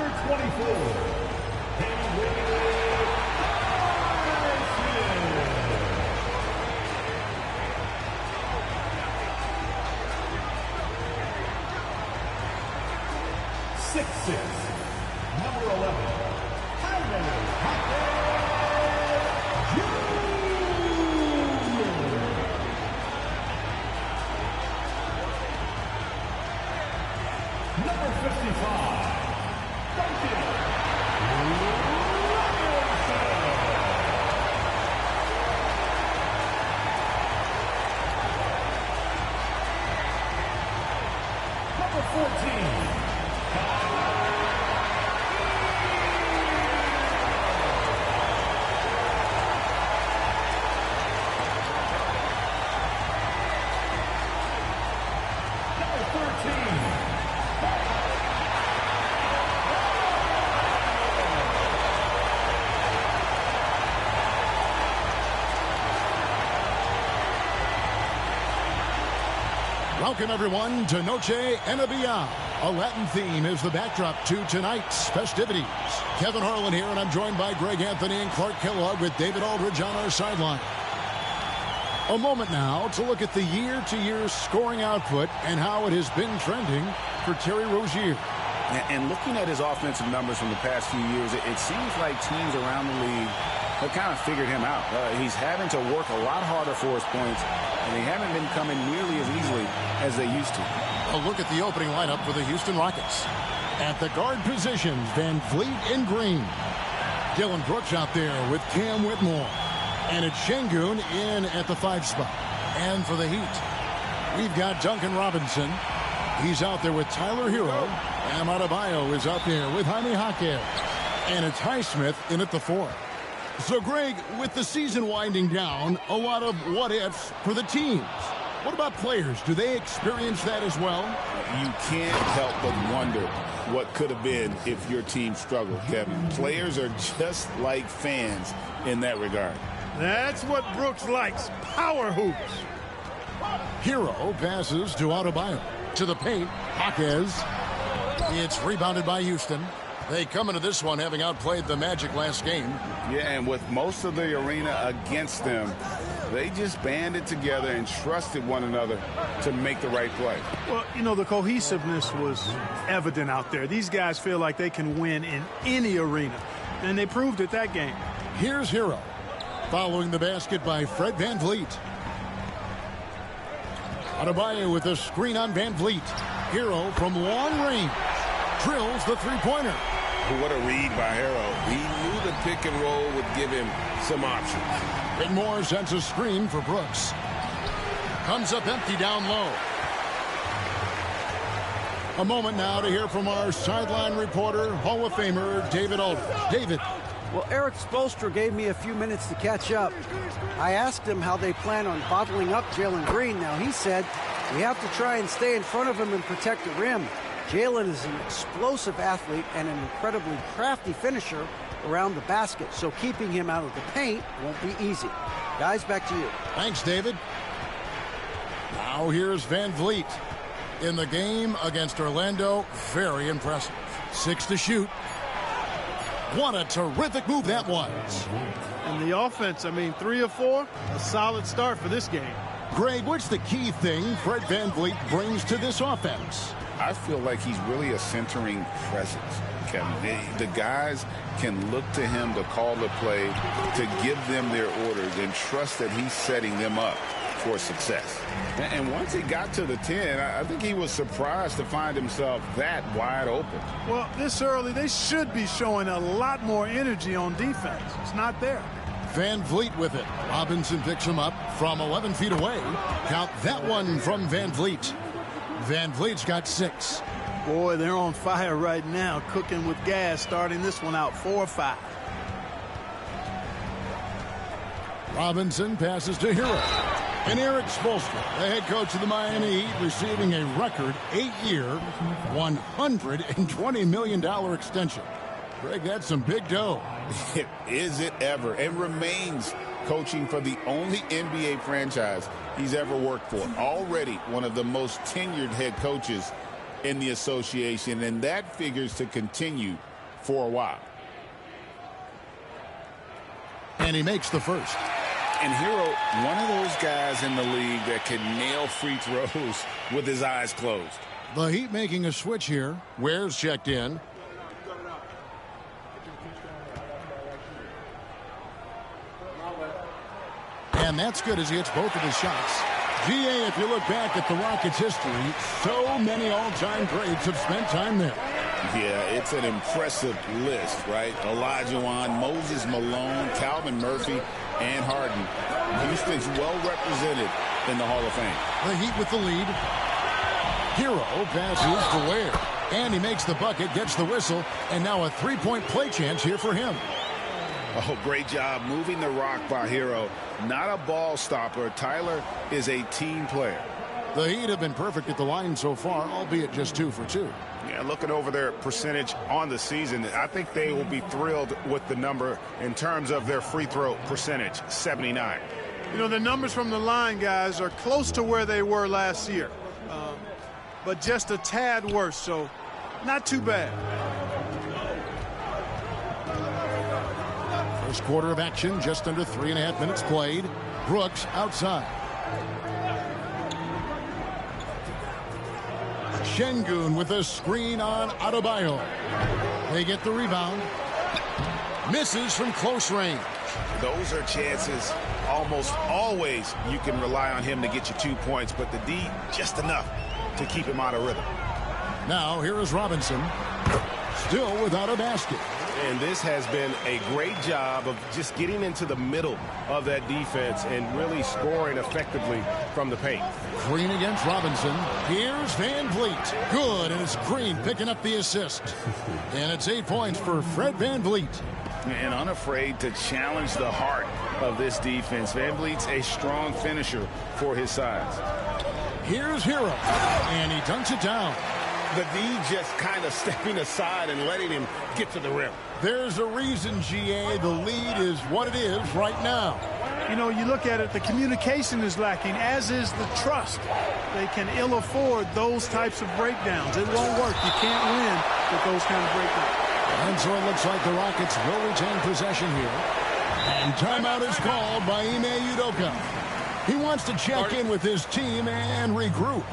Number 24. Number 11, Number 55, Number 14. Welcome, everyone, to Noche Enabia. A Latin theme is the backdrop to tonight's festivities. Kevin Harlan here, and I'm joined by Greg Anthony and Clark Kellogg with David Aldridge on our sideline. A moment now to look at the year-to-year scoring output and how it has been trending for Terry Rozier. And looking at his offensive numbers from the past few years, it seems like teams around the league have kind of figured him out. He's having to work a lot harder for his points, and they haven't been coming nearly as easily as they used to. A look at the opening lineup for the Houston Rockets. At the guard positions, Van Vliet in green. Dylan Brooks out there with Cam Whitmore. And it's Şengün in at the 5 spot. And for the Heat, we've got Duncan Robinson. He's out there with Tyler Hero. And Adebayo is out there with Jaime Jaquez. And it's Highsmith in at the 4. So, Greg, with the season winding down, a lot of what-ifs for the teams. What about players? Do they experience that as well? You can't help but wonder what could have been if your team struggled, Kevin. Players are just like fans in that regard. That's what Brooks likes, power hoops. Hero passes to Adebayo. To the paint, Jaquez. It's rebounded by Houston. They come into this one having outplayed the Magic last game. Yeah, and with most of the arena against them, they just banded together and trusted one another to make the right play. Well, you know, the cohesiveness was evident out there. These guys feel like they can win in any arena, and they proved it that game. Here's Hero, following the basket by Fred VanVleet. Adebayo with a screen on VanVleet. Hero from long range drills the three-pointer. What a read by Hero. He knew the pick and roll would give him some options. Whitmore sends a screen for Brooks. Comes up empty down low. A moment now to hear from our sideline reporter, Hall of Famer David Aldridge. David. Well, Eric Spoelstra gave me a few minutes to catch up. I asked him how they plan on bottling up Jalen Green. Now, he said we have to try and stay in front of him and protect the rim. Jalen is an explosive athlete and an incredibly crafty finisher around the basket, so keeping him out of the paint won't be easy. Guys, back to you. Thanks, David. Now here's VanVleet. In the game against Orlando, very impressive. 6 to shoot. What a terrific move that was. And the offense, I mean, 3 of 4, a solid start for this game. Greg, what's the key thing Fred VanVleet brings to this offense? I feel like he's really a centering presence, Kevin. The guys can look to him to call the play, to give them their orders, and trust that he's setting them up for success. And once he got to the 10, I think he was surprised to find himself that wide open. Well, this early, they should be showing a lot more energy on defense. It's not there. VanVleet with it. Robinson picks him up from 11 feet away. Count that one from VanVleet. VanVleet's got 6. Boy, they're on fire right now, cooking with gas, starting this one out 4-5. Robinson passes to Hero. And Eric Spoelstra, the head coach of the Miami Heat, receiving a record 8-year, $120 million extension. Greg, that's some big dough. Is it ever? And remains coaching for the only NBA franchise he's ever worked for. Already one of the most tenured head coaches in the association, and that figures to continue for a while. And he makes the first. And Hero, one of those guys in the league that can nail free throws with his eyes closed. The Heat making a switch here. Ware's checked in. And that's good as he hits both of his shots. GA, if you look back at the Rockets' history, so many all-time greats have spent time there. Yeah, it's an impressive list, right? Olajuwon, Moses Malone, Calvin Murphy, and Harden. Houston's well represented in the Hall of Fame. The Heat with the lead. Hero passes to Ware. And he makes the bucket, gets the whistle, and now a three-point play chance here for him. Oh, great job moving the rock by Hero. Not a ball stopper. Tyler is a team player. The Heat have been perfect at the line so far, albeit just 2 for 2. Yeah, looking over their percentage on the season, I think they will be thrilled with the number in terms of their free throw percentage, 79. You know, the numbers from the line, guys, are close to where they were last year, but just a tad worse, so not too bad. First quarter of action, just under 3.5 minutes played. Brooks outside. Şengün with a screen on Adebayo. They get the rebound. Misses from close range. Those are chances almost always you can rely on him to get you 2 points, but the D just enough to keep him out of rhythm. Now here is Robinson, still without a basket. And this has been a great job of just getting into the middle of that defense and really scoring effectively from the paint. Green against Robinson. Here's Van Vliet. Good, and it's Green picking up the assist. And it's 8 points for Fred Van Vliet. And unafraid to challenge the heart of this defense. Van Vliet's a strong finisher for his size. Here's Hero, and he dunks it down. The D just kind of stepping aside and letting him get to the rim. There's a reason, GA, the lead is what it is right now. You know, you look at it, the communication is lacking, as is the trust. They can ill afford those types of breakdowns. It won't work. You can't win with those kind of breakdowns. And so it looks like the Rockets will retain possession here. And timeout is called by Ime Udoka. He wants to check in with his team and regroup.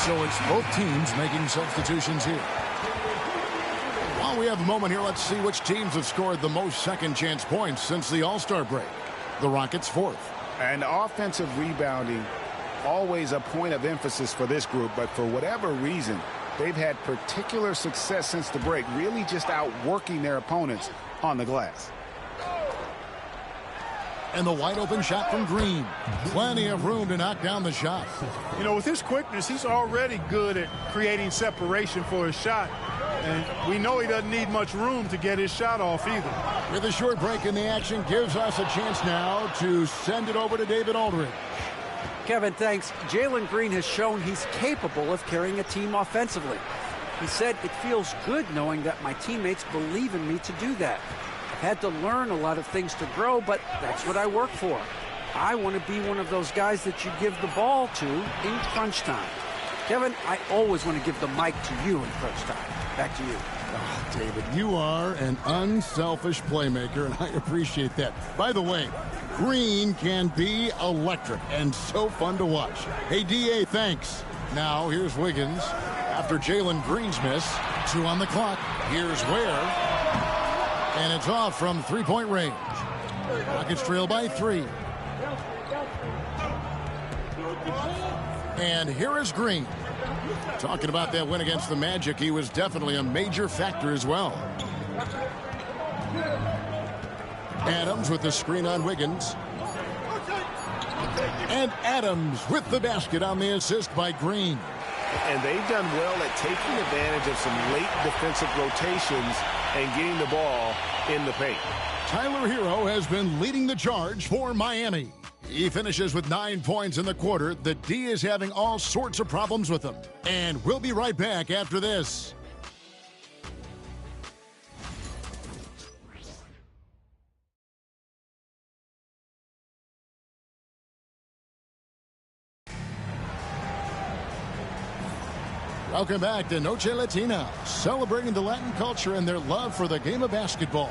So it's both teams making substitutions here. While we have a moment here, let's see which teams have scored the most second chance points since the All-Star break. The Rockets 4th. And offensive rebounding, always a point of emphasis for this group, but for whatever reason, they've had particular success since the break, really just outworking their opponents on the glass. And the wide open shot from Green. Plenty of room to knock down the shot. You know, with his quickness, he's already good at creating separation for his shot. And we know he doesn't need much room to get his shot off either. With a short break in the action, gives us a chance now to send it over to David Aldridge. Kevin, thanks. Jalen Green has shown he's capable of carrying a team offensively. He said, "It feels good knowing that my teammates believe in me to do that. I've had to learn a lot of things to grow, but that's what I work for. I want to be one of those guys that you give the ball to in crunch time." Kevin, I always want to give the mic to you in crunch time. Back to you. Oh, David, you are an unselfish playmaker, and I appreciate that. By the way, Green can be electric and so fun to watch. Hey, DA, thanks. Now, here's Wiggins. After Jalen Green's miss, 2 on the clock. Here's Ware. And it's off from three-point range. Rockets trail by 3. And here is Green. Talking about that win against the Magic, he was definitely a major factor as well. Adams with the screen on Wiggins. And Adams with the basket on the assist by Green. And they've done well at taking advantage of some late defensive rotations and getting the ball in the paint. Tyler Hero has been leading the charge for Miami. He finishes with 9 points in the quarter. The D is having all sorts of problems with him. And we'll be right back after this. Welcome back to Noche Latina, celebrating the Latin culture and their love for the game of basketball.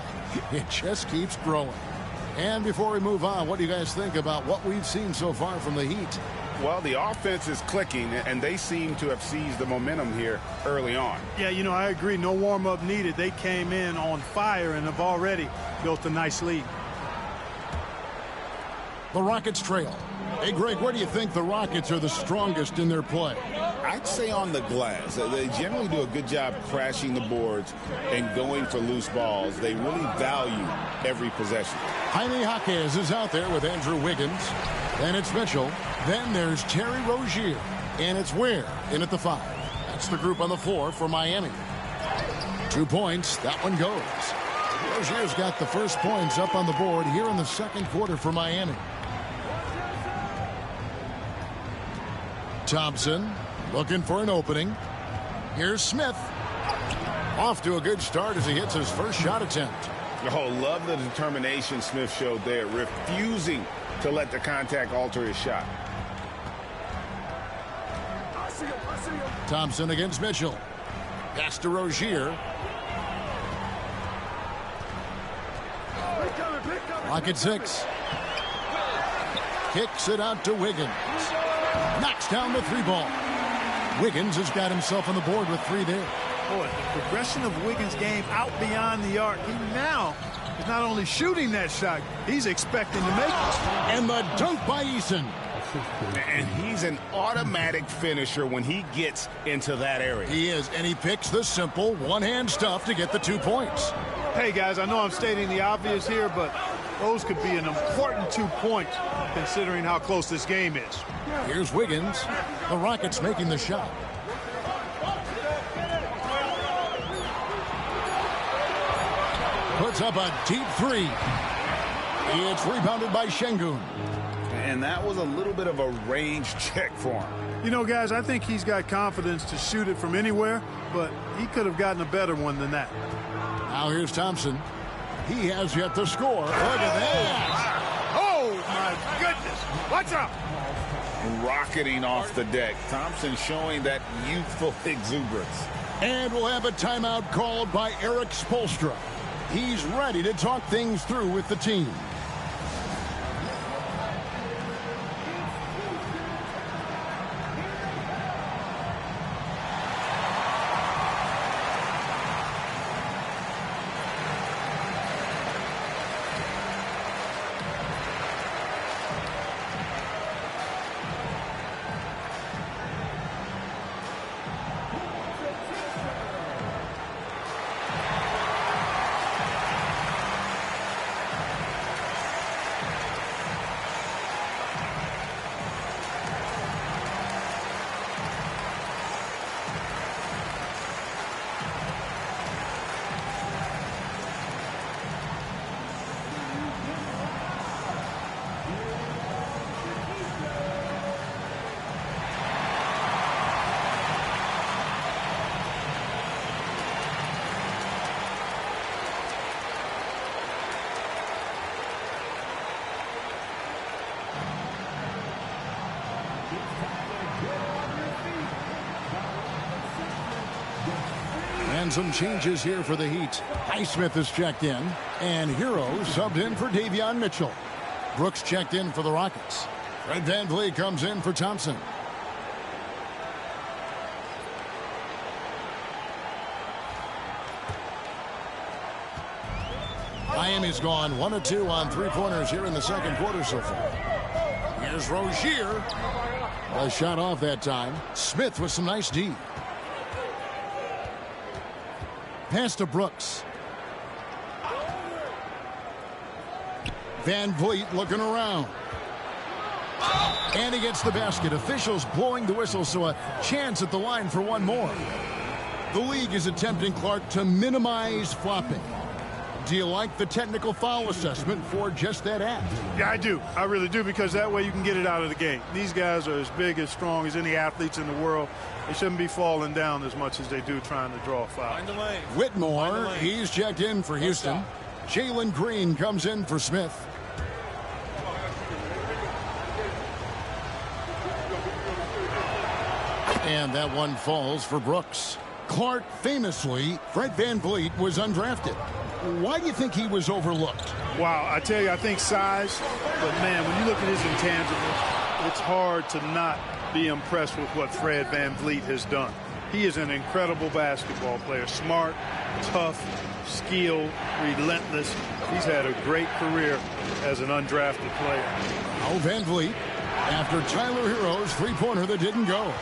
It just keeps growing. And before we move on, what do you guys think about what we've seen so far from the Heat? Well, the offense is clicking, and they seem to have seized the momentum here early on. Yeah, you know, I agree. No warm-up needed. They came in on fire and have already built a nice lead. The Rockets trail. Hey, Greg, where do you think the Rockets are the strongest in their play? I'd say on the glass. They generally do a good job crashing the boards and going for loose balls. They really value every possession. Jaime Jaquez is out there with Andrew Wiggins. Then it's Mitchell. Then there's Terry Rozier. And it's Ware in at the 5. That's the group on the floor for Miami. 2 points. That one goes. Rozier's got the first points up on the board here in the second quarter for Miami. Thompson looking for an opening. Here's Smith. Off to a good start as he hits his first shot attempt. Oh, love the determination Smith showed there, refusing to let the contact alter his shot. Thompson against Mitchell. Pass to Rozier. Rocket 6. Kicks it out to Wiggins. Knocks down the 3 ball. Wiggins has got himself on the board with 3 there. Boy, the progression of Wiggins' game out beyond the arc. He now is not only shooting that shot, he's expecting to make it. And the dunk by Eason. And he's an automatic finisher when he gets into that area. He is, and he picks the simple one-hand stuff to get the 2 points. Hey, guys, I know I'm stating the obvious here, but those could be an important 2 points considering how close this game is. Here's Wiggins. The Rockets making the shot. Puts up a deep 3. It's rebounded by Şengün. And that was a little bit of a range check for him. You know, guys, I think he's got confidence to shoot it from anywhere, but he could have gotten a better one than that. Now here's Thompson. He has yet to score. Look at that. Oh, my goodness. What's up? Rocketing off the deck. Thompson showing that youthful exuberance. And we'll have a timeout called by Eric Spoelstra. He's ready to talk things through with the team. And some changes here for the Heat. Highsmith is checked in, and Hero subbed in for Davion Mitchell. Brooks checked in for the Rockets. Fred VanVleet comes in for Thompson. Miami's gone 1 of 2 on 3-pointers here in the second quarter so far. Here's Rozier. A shot off that time. Smith with some nice D. Pass to Brooks. VanVleet looking around. And he gets the basket. Officials blowing the whistle, so a chance at the line for one more. The league is attempting, Clark, to minimize flopping. Do you like the technical foul assessment for just that act? Yeah, I do. I really do, because that way you can get it out of the game. These guys are as big, as strong as any athletes in the world. They shouldn't be falling down as much as they do trying to draw a foul. Whitmore, he's checked in for Houston. Jalen Green comes in for Smith. And that one falls for Brooks. Clark, famously, Fred VanVleet was undrafted. Why do you think he was overlooked? Wow, I tell you, I think size. But, man, when you look at his intangibles, it's hard to not be impressed with what Fred VanVleet has done. He is an incredible basketball player. Smart, tough, skilled, relentless. He's had a great career as an undrafted player. Now VanVleet, after Tyler Hero's three-pointer that didn't go.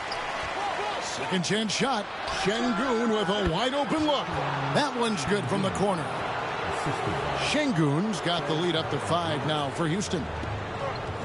Second chance shot. Şengün with a wide open look. That one's good from the corner. Şengün's got the lead up to 5 now for Houston.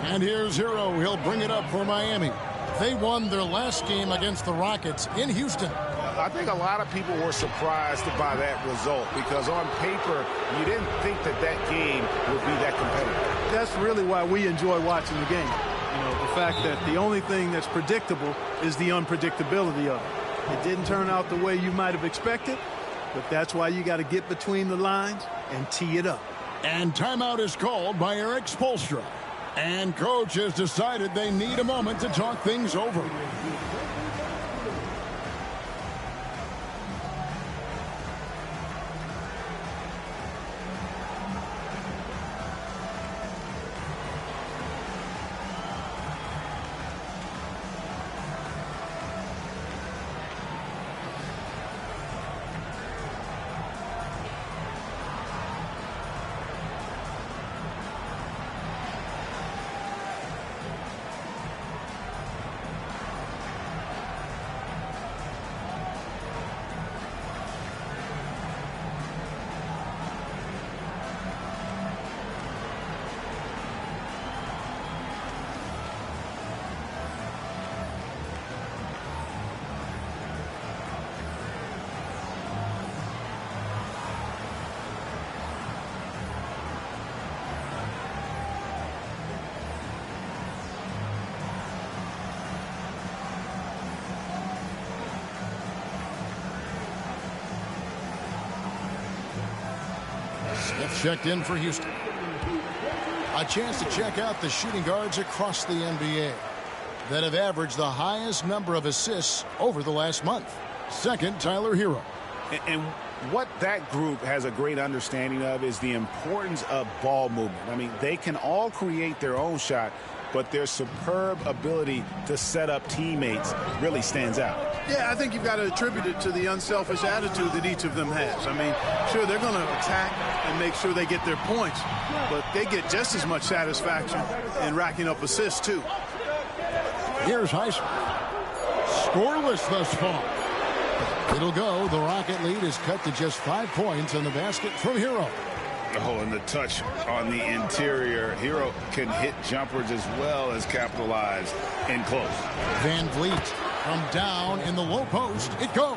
And here's Hero. He'll bring it up for Miami. They won their last game against the Rockets in Houston. I think a lot of people were surprised by that result because on paper, you didn't think that that game would be that competitive. That's really why we enjoy watching the game. You know, the fact that the only thing that's predictable is the unpredictability of it. It didn't turn out the way you might have expected, but that's why you got to get between the lines and tee it up. And timeout is called by Eric Spoelstra. And coach has decided they need a moment to talk things over. Smith checked in for Houston. A chance to check out the shooting guards across the NBA that have averaged the highest number of assists over the last month. Second, Tyler Hero. And what that group has a great understanding of is the importance of ball movement. I mean, they can all create their own shot, but their superb ability to set up teammates really stands out. Yeah, I think you've got to attribute it to the unselfish attitude that each of them has. I mean, sure, they're going to attack and make sure they get their points, but they get just as much satisfaction in racking up assists, too. Here's Heisman. Scoreless thus far. It'll go. The Rocket lead is cut to just 5 points on the basket from Hero. Oh, and the touch on the interior. Hero can hit jumpers as well as capitalize in close. VanVleet from down in the low post. It goes.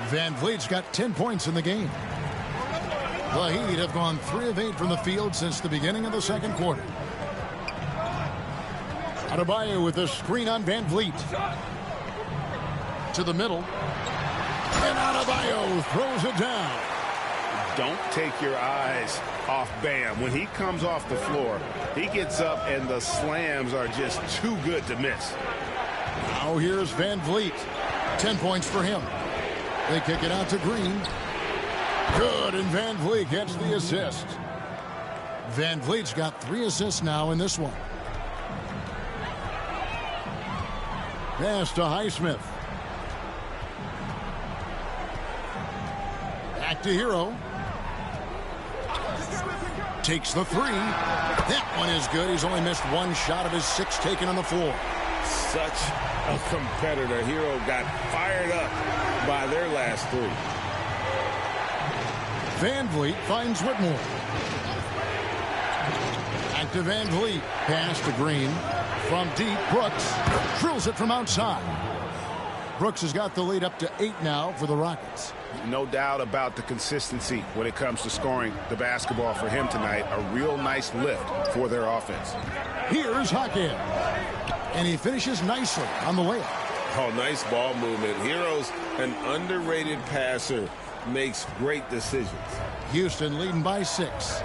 VanVleet's got 10 points in the game. The Heat have gone 3 of 8 from the field since the beginning of the second quarter. Adebayo with a screen on VanVleet. To the middle. And Adebayo throws it down. Don't take your eyes off Bam. When he comes off the floor, he gets up and the slams are just too good to miss. Now here's VanVleet. 10 points for him. They kick it out to Green. Good, and VanVleet gets the assist. VanVleet's got 3 assists now in this one. Pass to Highsmith. Back to Hero. Takes the 3. That one is good. He's only missed 1 shot of his 6 taken on the floor. Such a competitor. Hero got fired up by their last 3. VanVleet finds Whitmore. Back to VanVleet. Pass to Green. From deep, Brooks drills it from outside. Brooks has got the lead up to 8 now for the Rockets. No doubt about the consistency when it comes to scoring the basketball for him tonight. A real nice lift for their offense. Here's Hackett. And he finishes nicely on the layup. Oh, nice ball movement. Hero's an underrated passer. Makes great decisions. Houston leading by 6.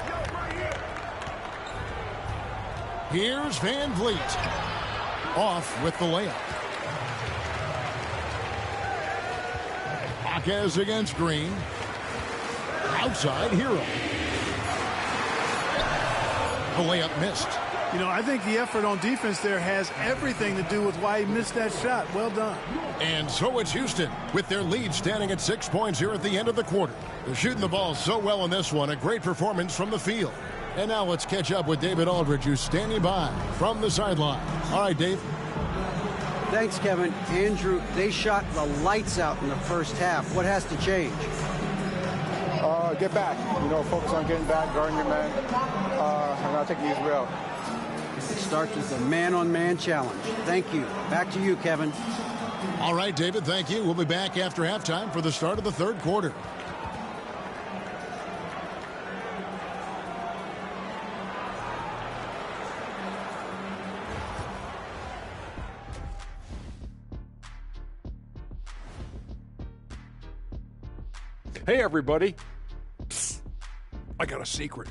Here's VanVleet. Off with the layup. Jaquez against Green. Outside, Hero. The layup missed. You know, I think the effort on defense there has everything to do with why he missed that shot. Well done. And so it's Houston with their lead standing at 6 points here at the end of the quarter. They're shooting the ball so well in this one. A great performance from the field. And now let's catch up with David Aldridge, who's standing by from the sideline. All right, Dave. Thanks, Kevin. Andrew, they shot the lights out in the first half. What has to change? Get back. You know, focus on getting back, guarding your man, and not taking these real. It starts with a man-on-man challenge. Thank you. Back to you, Kevin. All right, David, thank you. We'll be back after halftime for the start of the third quarter. Hey, everybody. Psst. I got a secret.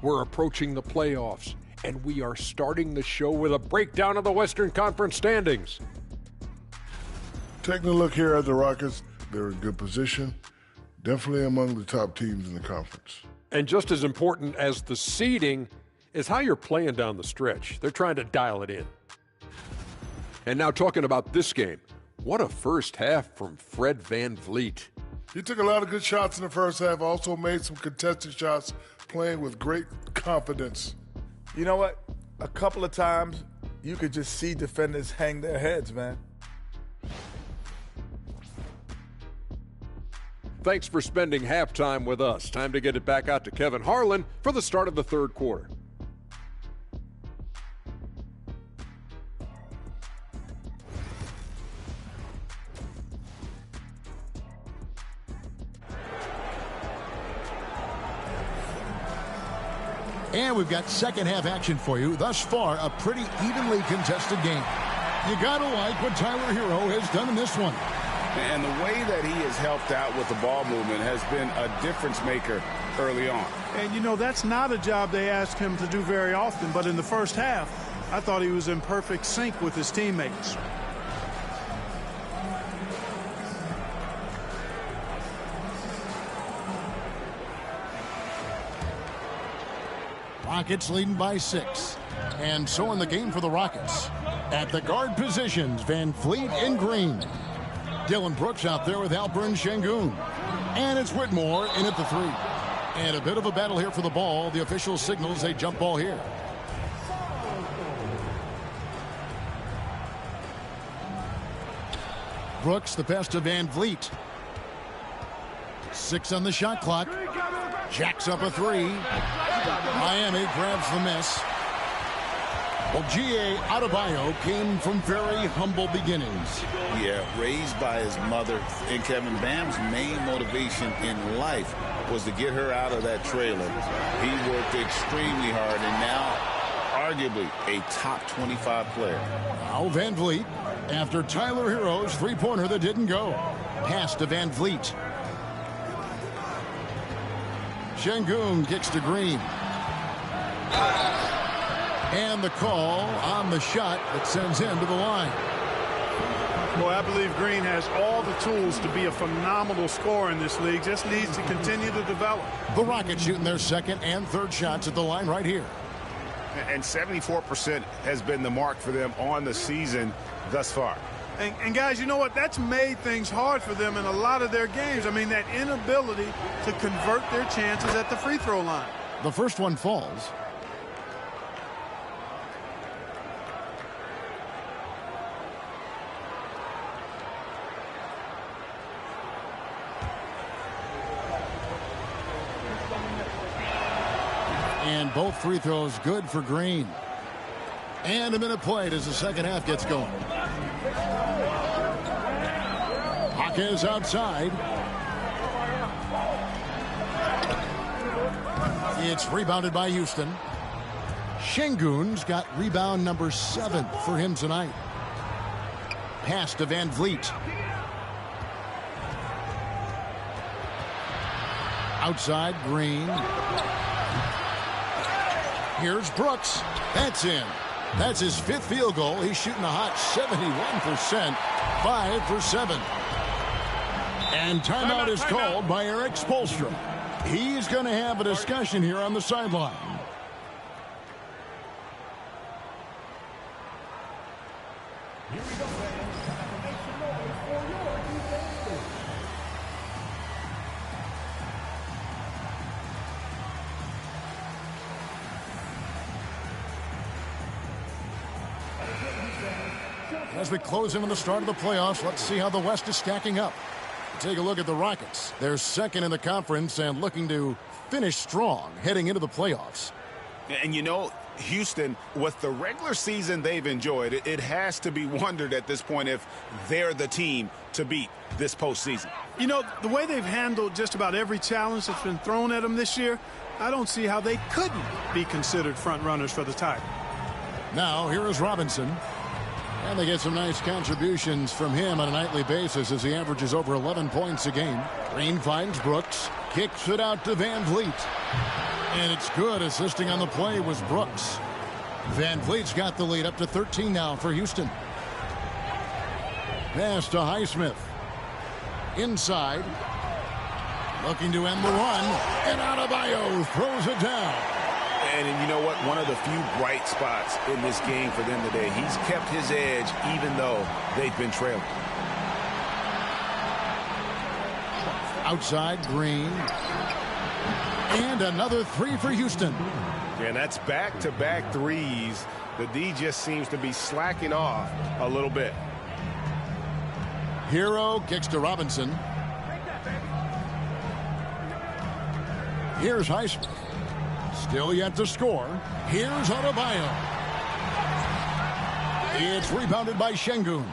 We're approaching the playoffs, and we are starting the show with a breakdown of the Western Conference standings. Taking a look here at the Rockets, they're in good position. Definitely among the top teams in the conference. And just as important as the seeding is how you're playing down the stretch. They're trying to dial it in. And now talking about this game, what a first half from Fred VanVleet. He took a lot of good shots in the first half, also made some contested shots, playing with great confidence. You know what? A couple of times, you could just see defenders hang their heads, man. Thanks for spending halftime with us. Time to get it back out to Kevin Harlan for the start of the third quarter. And we've got second half action for you. Thus far, a pretty evenly contested game. You gotta like what Tyler Hero has done in this one. And the way that he has helped out with the ball movement has been a difference maker early on. And, you know, that's not a job they ask him to do very often. But in the first half, I thought he was in perfect sync with his teammates. Rockets leading by 6. And so in the game for the Rockets. At the guard positions, VanVleet and Green. Dylan Brooks out there with Alperen Şengün. And it's Whitmore in at the 3. And a bit of a battle here for the ball. The official signals a jump ball here. Brooks, the pass to VanVleet. 6 on the shot clock. Jacks up a 3. Miami grabs the miss. Well, G.A. Adebayo came from very humble beginnings. Yeah, raised by his mother. And Kevin, Bam's main motivation in life was to get her out of that trailer. He worked extremely hard and now arguably a top 25 player. Now VanVleet after Tyler Hero's three-pointer that didn't go. Pass to VanVleet. Şengün kicks to Green. And the call on the shot that sends him to the line. Boy, I believe Green has all the tools to be a phenomenal scorer in this league. Just needs to continue to develop. The Rockets shooting their second and third shots at the line right here. And 74% has been the mark for them on the season thus far. And guys, you know what? That's made things hard for them in a lot of their games. I mean, that inability to convert their chances at the free throw line. The first one falls. And both free throws good for Green. And a minute played as the second half gets going. Jaquez outside. It's rebounded by Houston. Şengün's got rebound number 7 for him tonight. Pass to VanVleet. Outside, Green. Here's Brooks. That's in. That's his 5th field goal. He's shooting a hot 71%. 5 for 7. And timeout is called by Eric Spoelstra. He's going to have a discussion here on the sideline. Here we go, fans. Make some noise for your defense. As we close in on the start of the playoffs, let's see how the West is stacking up. Take a look at the Rockets. They're second in the conference and looking to finish strong heading into the playoffs. And you know, Houston, with the regular season they've enjoyed, it has to be wondered at this point if they're the team to beat this postseason. You know, the way they've handled just about every challenge that's been thrown at them this year, I don't see how they couldn't be considered front runners for the title. Now, here is Robinson. And they get some nice contributions from him on a nightly basis as he averages over 11 points a game. Green finds Brooks, kicks it out to Van Vliet. And it's good. Assisting on the play was Brooks. Van Vliet's got the lead up to 13 now for Houston. Pass to Highsmith. Inside. Looking to end the run. And Adebayo throws it down. And you know what? One of the few bright spots in this game for them today. He's kept his edge even though they've been trailing. Outside, Green. And another three for Houston. And that's back-to-back threes. The D just seems to be slacking off a little bit. Hero kicks to Robinson. Here's Highsmith. Still yet to score. Here's Adebayo. It's rebounded by Şengün.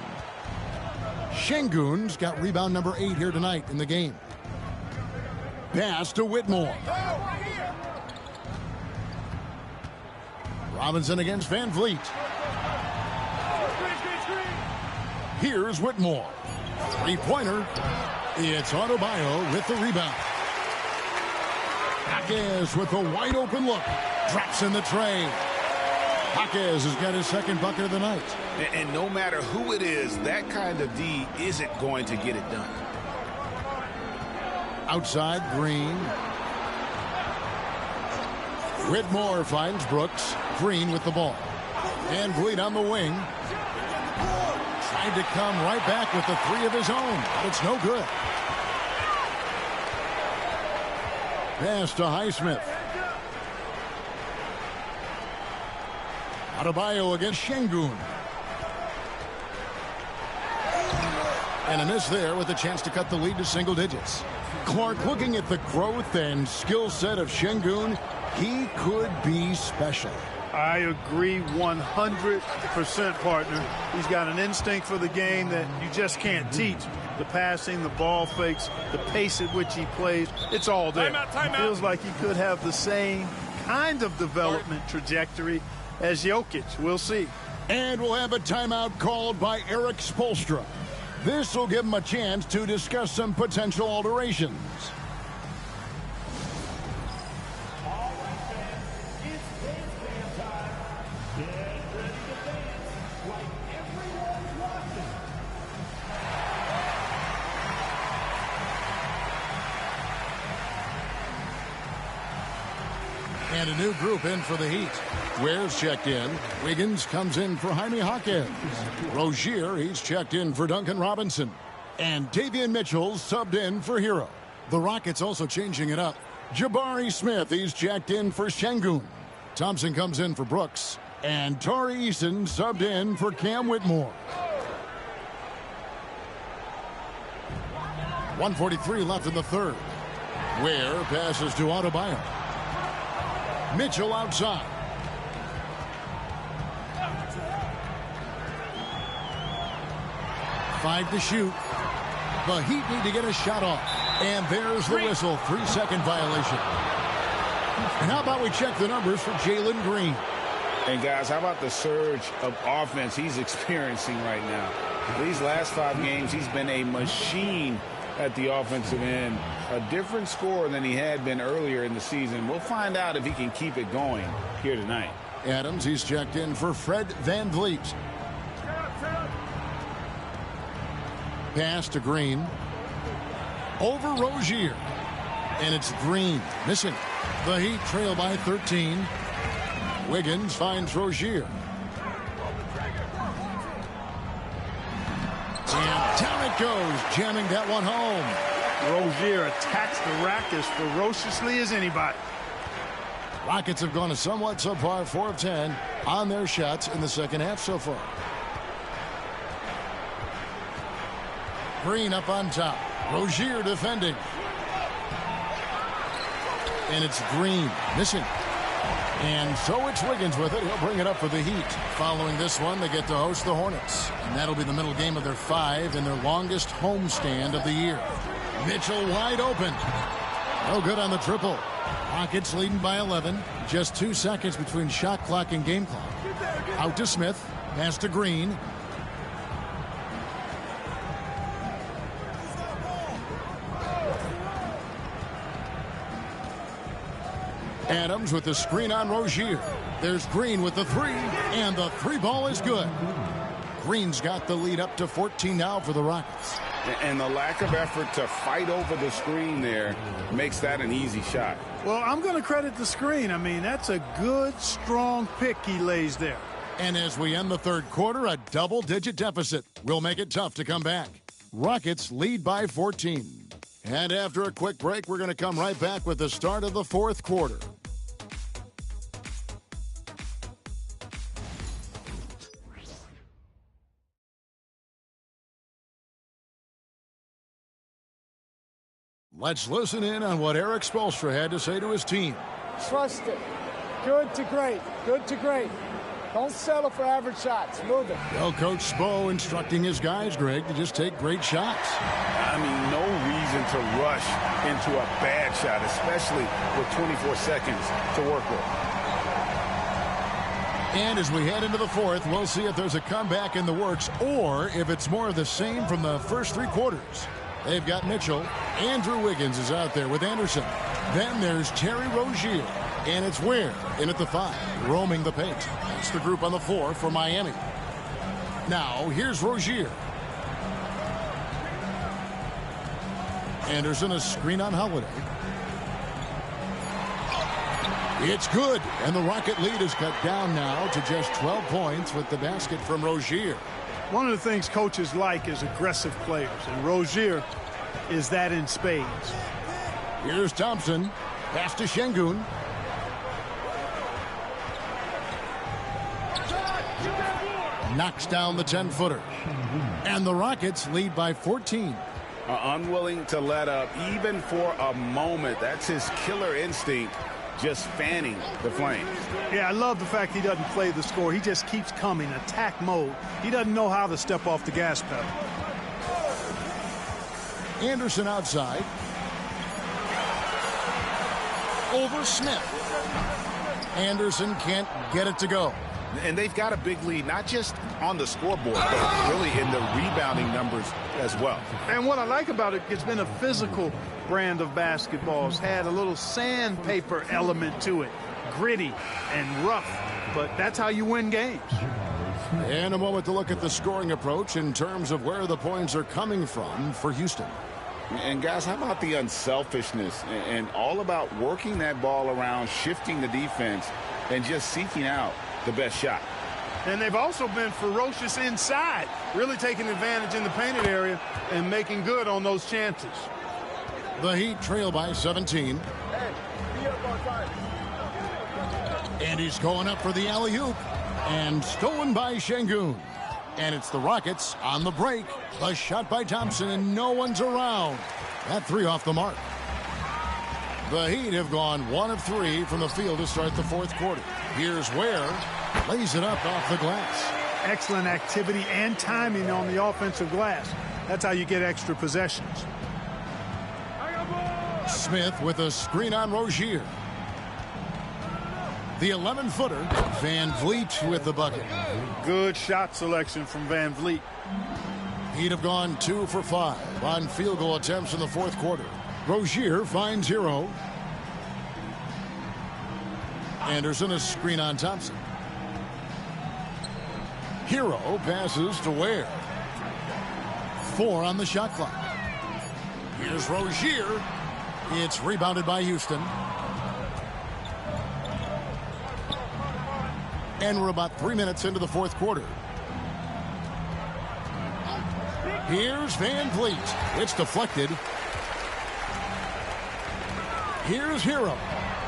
Şengün's got rebound number 8 here tonight in the game. Pass to Whitmore. Robinson against Van Vliet. Here's Whitmore. Three-pointer. It's Adebayo with the rebound. Jaquez with a wide-open look. Drops in the tray. Jaquez has got his second bucket of the night. And no matter who it is, that kind of D isn't going to get it done. Outside, Green. Whitmore finds Brooks. Green with the ball. Van Vliet on the wing. Tried to come right back with the three of his own. But it's no good. Pass to Highsmith. Adebayo against Şengün. And a miss there with a chance to cut the lead to single digits. Clark, looking at the growth and skill set of Şengün, he could be special. I agree 100%, partner. He's got an instinct for the game that you just can't teach. The passing, the ball fakes, the pace at which he plays, it's all there. It feels like he could have the same kind of development trajectory as Jokic. We'll see. And we'll have a timeout called by Eric Spoelstra. This will give him a chance to discuss some potential alterations. And a new group in for the Heat. Ware's checked in. Wiggins comes in for Jaime Jaquez. Rozier, he's checked in for Duncan Robinson. And Davion Mitchell subbed in for Hero. The Rockets also changing it up. Jabari Smith, he's checked in for Şengün. Thompson comes in for Brooks. And Tari Eason subbed in for Cam Whitmore. 1:43 left in the third. Ware passes to Adebayo. Mitchell outside. Five to shoot. The Heat need to get a shot off. And there's the whistle. 3-second violation. And how about we check the numbers for Jalen Green? And guys, how about the surge of offense he's experiencing right now? These last 5 games, he's been a machine at the offensive end. A different scorer than he had been earlier in the season. We'll find out if he can keep it going here tonight. Adams, he's checked in for Fred Van Vliet. Pass to Green. Over Rozier. And it's Green. Missing. The Heat trail by 13. Wiggins finds Rozier. And down it goes, jamming that one home. Rozier attacks the rack as ferociously as anybody. Rockets have gone a somewhat subpar 4 of 10 on their shots in the second half so far. Green up on top. Rozier defending. And it's Green missing. And so it's Wiggins with it. He'll bring it up for the Heat. Following this one, they get to host the Hornets. And that'll be the middle game of their 5 and their longest homestand of the year. Mitchell wide open. No good on the triple. Rockets leading by 11. Just 2 seconds between shot clock and game clock. Out to Smith. Pass to Green. Adams with the screen on Rozier. There's Green with the 3, and the 3 ball is good. Green's got the lead up to 14 now for the Rockets. And the lack of effort to fight over the screen there makes that an easy shot. Well, I'm going to credit the screen. I mean, that's a good, strong pick he lays there. And as we end the third quarter, a double-digit deficit will make it tough to come back. Rockets lead by 14. And after a quick break, we're going to come right back with the start of the fourth quarter. Let's listen in on what Eric Spoelstra had to say to his team. Trust it. Good to great. Good to great. Don't settle for average shots. Move it. Well, Coach Spo instructing his guys, Greg, to just take great shots. I mean, no reason to rush into a bad shot, especially with 24 seconds to work with. And as we head into the fourth, we'll see if there's a comeback in the works or if it's more of the same from the first 3 quarters. They've got Mitchell. Andrew Wiggins is out there with Anderson. Then there's Terry Rozier. And it's Ware in at the 5, roaming the paint. That's the group on the floor for Miami. Now, here's Rozier. Anderson, a screen on Holiday. It's good, and the Rocket lead is cut down now to just 12 points with the basket from Rozier. One of the things coaches like is aggressive players, and Rozier is that in spades. Here's Thompson. Pass to Şengün. Knocks down the 10-footer. And the Rockets lead by 14. Unwilling to let up even for a moment. That's his killer instinct, just fanning the flames. Yeah, I love the fact he doesn't play the score. He just keeps coming, attack mode. He doesn't know how to step off the gas pedal. Anderson outside. Over Smith. Anderson can't get it to go. And they've got a big lead, not just on the scoreboard, but really in the rebounding numbers as well. And what I like about it, it's been a physical brand of basketball. It's had a little sandpaper element to it. Gritty and rough, but that's how you win games. And a moment to look at the scoring approach in terms of where the points are coming from for Houston. And guys, how about the unselfishness and all about working that ball around, shifting the defense, and just seeking out the best shot. And they've also been ferocious inside, really taking advantage in the painted area and making good on those chances. The Heat trail by 17. And he's going up for the alley-oop. And stolen by Şengün. And it's the Rockets on the break. A shot by Thompson, and no one's around. That 3 off the mark. The Heat have gone 1 of 3 from the field to start the fourth quarter. Here's Ware. Lays it up off the glass. Excellent activity and timing on the offensive glass. That's how you get extra possessions. Smith with a screen on Rozier. The 11-footer, Van Vliet with the bucket. Good shot selection from Van Vliet. He'd have gone 2 for 5 on field goal attempts in the fourth quarter. Rozier finds Hero. Anderson, a screen on Thompson. Hero passes to Ware. 4 on the shot clock. Here's Rozier. It's rebounded by Houston. And we're about 3 minutes into the fourth quarter. Here's Van Vliet. It's deflected. Here's Hero.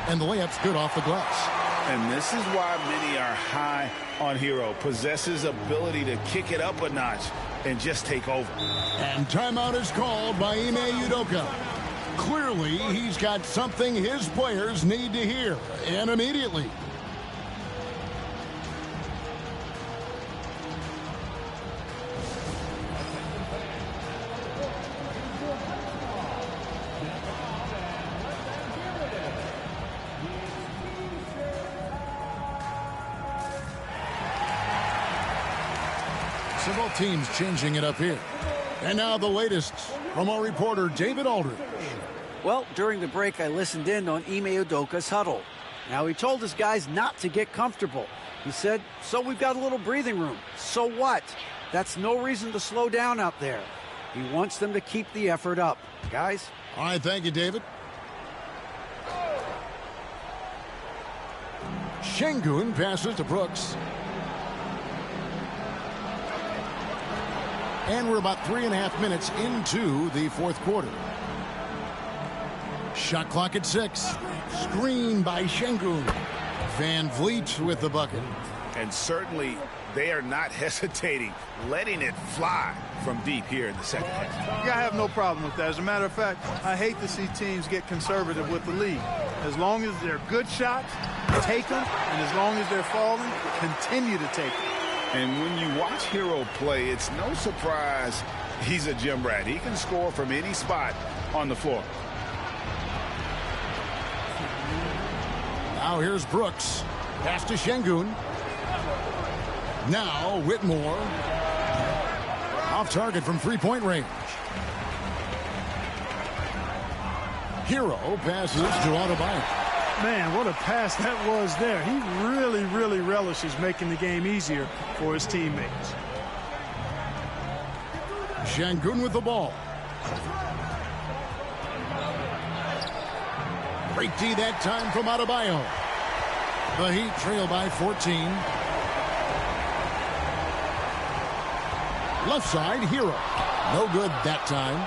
And the layup's good off the glass. And this is why many are high on Hero. Possesses ability to kick it up a notch and just take over. And timeout is called by Ime Udoka. Clearly, he's got something his players need to hear, and immediately. Several teams changing it up here. And now the latest from our reporter, David Aldridge. Well, during the break, I listened in on Ime Udoka's huddle. Now, he told his guys not to get comfortable. He said, so we've got a little breathing room. So what? That's no reason to slow down out there. He wants them to keep the effort up. Guys? All right, thank you, David. Şengün passes to Brooks. And we're about 3.5 minutes into the fourth quarter. Shot clock at 6. Screen by Şengün. Van Vliet with the bucket. And certainly they are not hesitating, letting it fly from deep here in the second half. Yeah, I have no problem with that. As a matter of fact, I hate to see teams get conservative with the lead. As long as they're good shots, take them. And as long as they're falling, continue to take them. And when you watch Hero play, it's no surprise he's a gym rat. He can score from any spot on the floor. Now here's Brooks. Pass to Şengün. Now Whitmore. Off target from three-point range. Hero passes to Adebayo. Man, what a pass that was there. He really, really relishes making the game easier for his teammates. Şengün with the ball. Great D that time from Adebayo. The Heat trail by 14. Left side, Hero. No good that time.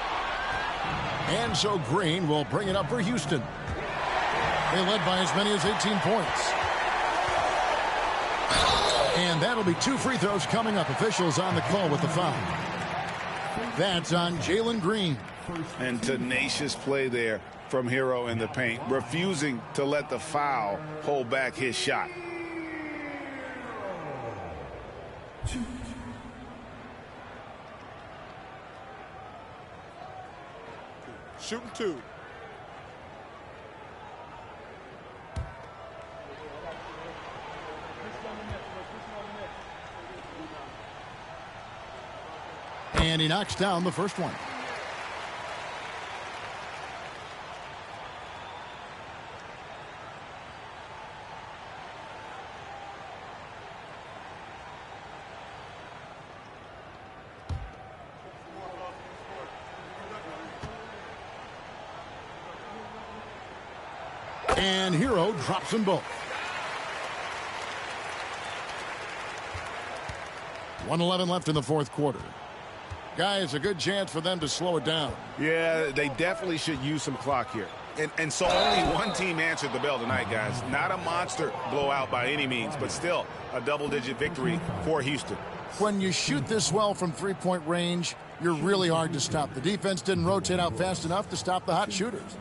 And so Green will bring it up for Houston. They led by as many as 18 points. And that'll be 2 free throws coming up. Officials on the call with the foul. That's on Jalen Green. And tenacious play there from Hero in the paint, refusing to let the foul hold back his shot. Shooting 2. And he knocks down the first one. And Hero drops them both. 1:11 left in the fourth quarter. Guys, a good chance for them to slow it down. Yeah, they definitely should use some clock here. And so only one team answered the bell tonight, guys. Not a monster blowout by any means, but still a double-digit victory for Houston. When you shoot this well from three-point range, you're really hard to stop. The defense didn't rotate out fast enough to stop the hot shooters.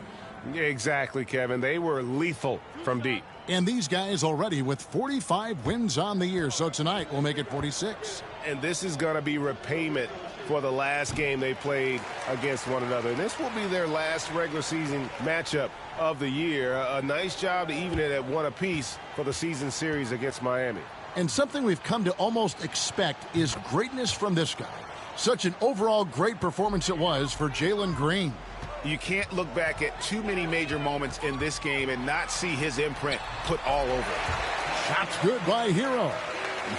Yeah, exactly, Kevin. They were lethal from deep. And these guys already with 45 wins on the year, so tonight will make it 46. And this is going to be repayment for the last game they played against one another. This will be their last regular season matchup of the year. A nice job to even it at 1 apiece for the season series against Miami. And something we've come to almost expect is greatness from this guy. Such an overall great performance it was for Jalen Green. You can't look back at too many major moments in this game and not see his imprint put all over it. Shots good by Hero.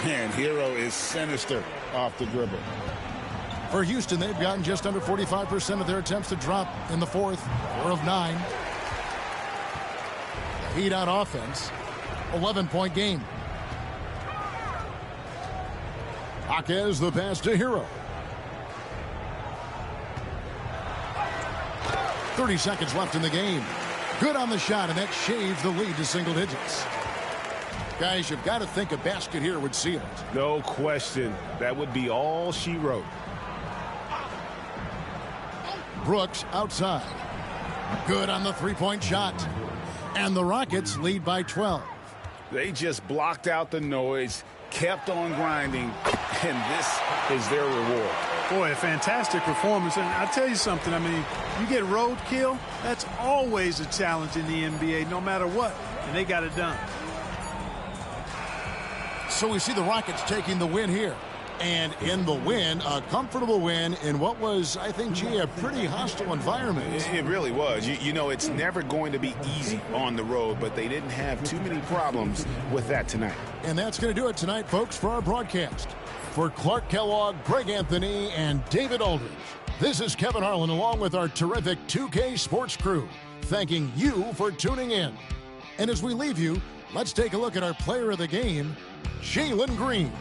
Man, Hero is sinister off the dribble. For Houston, they've gotten just under 45% of their attempts to drop in the fourth. 4 of 9. The Heat on offense. 11-point game. Jaquez the pass to Hero. 30 seconds left in the game. Good on the shot, and that shaves the lead to single digits. Guys, you've got to think a basket here would seal it. No question. That would be all she wrote. Brooks outside. Good on the three-point shot. And the Rockets lead by 12. They just blocked out the noise, kept on grinding, and this is their reward. Boy, a fantastic performance. And I'll tell you something, I mean, you get roadkill, that's always a challenge in the NBA, no matter what. And they got it done. So we see the Rockets taking the win here. And in the win, a comfortable win in what was, I think, gee, a pretty hostile environment. It really was. You know, it's never going to be easy on the road, but they didn't have too many problems with that tonight. And that's going to do it tonight, folks, for our broadcast. For Clark Kellogg, Greg Anthony, and David Aldridge, this is Kevin Harlan along with our terrific 2K Sports crew, thanking you for tuning in. And as we leave you, let's take a look at our player of the game, Jalen Green.